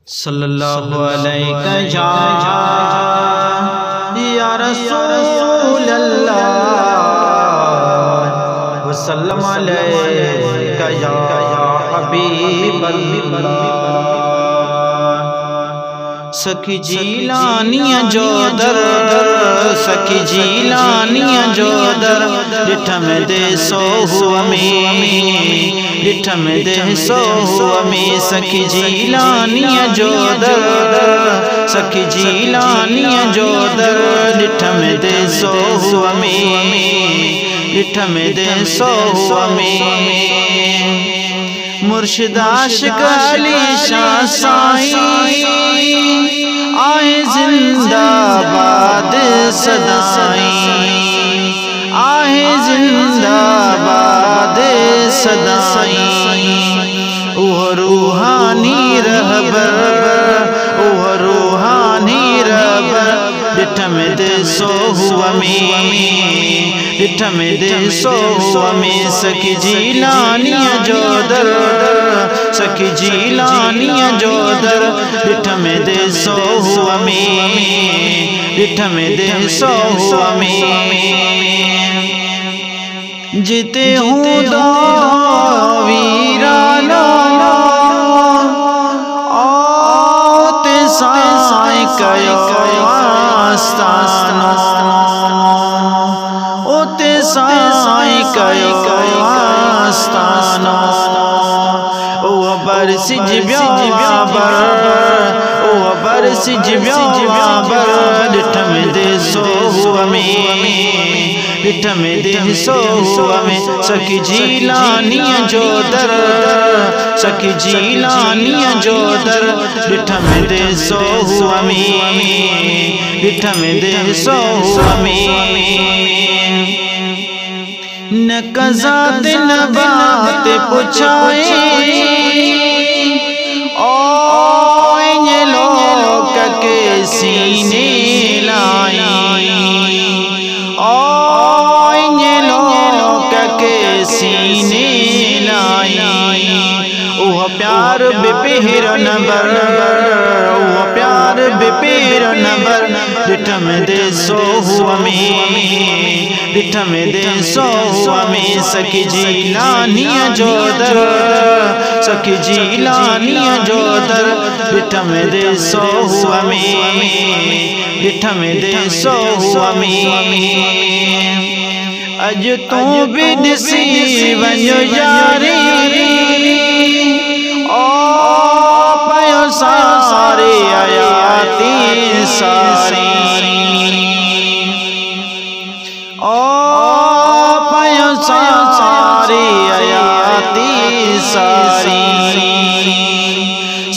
सल्लल्लाहु अलैहि या रसूल अल्लाह वसल्लम अलैका या हबीब अल्लाह। सखी जीलानिया जो दर सखी जीलानिया जो दर डिठ में दे सो हुआ डिठ में दे सो हुआ सखी जीलानिया जो दर सखी जीलानिया जो दर डिठ में दे सो हुआ डिठ में दे सो हुआ मुर्शिद आशिक अली शाह साईं आए जिंदाबाद सदाईं आए जिंदाबाद सदाईं। ओह रूहानी रहबर ओह रूहानी रहबर डिठ में दे सो हुआ डिठ में दे सो हुआ सखी जीलानिया जो दर सखी जीलानिया जो दर डिठ में दे सो हुआ डिठ में दे सो हुआ जीते हूँ दो वीराना आते साए कयो आस्ताना ओते साए कयो आस्ताना। ओ बरसिज ब्याबर ओ बरसिज ब्याबर डिठ में दे सो हुआ डिठ में दे सो हुआ सखी जीलानिया जो दर सखी जीलानिया जो दर डिठ में दे सो हुआ डिठ में दे सो हुआ न कज़ा दिन बात पुछाए ओ ये लोग के सीने लाई ओ ये लोग के सीने लाई। ओह प्यार बेपहर नबर ओह प्यार बेपहर नबर डिठ में दे सो हुआ डिठ में दे सो हुआ सखी जीलानिया जो दर सखी जीलानिया जो दर डिठ में दे सो हुआ डिठ में दे सो हुआ। अज तू भी दिसी वञो यारी ओ पयो सारे आयाती सारी ओ पयो सारे आयाती सारी।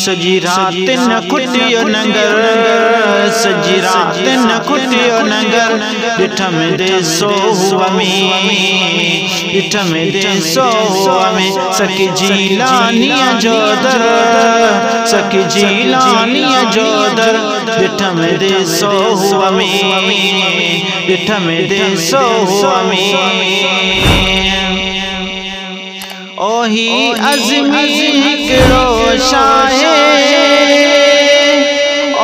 सजी रात न खुटियो नगर सजी रात न खुटियो नगर डिठ में दे सो हुआ डिठ में दे सो हुआ सखी जीलानिया जो दर सखी जीलानिया जो दर डिठ में दे सो हुआ डिठ में दे सो हुआ। ओही अज़मी हिकड़ो शाहे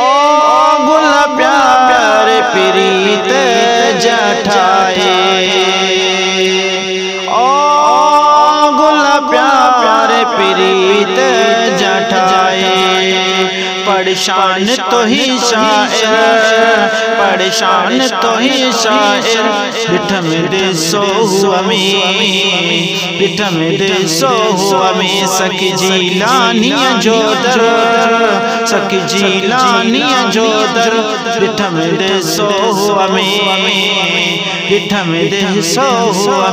ओ गुल प्यार प्रीत जठाए ओ गुल प्यार प्रीत जठाए। परेशान तो ही शायर परेशान तो ही शायर डिठ में दे सो हुआ डिठ में दे सो हुआ सखी जीलानिया जो दर सखी जीलानिया जो दर डिठ में दे सो हुआ डिठ में दे सो हुआ।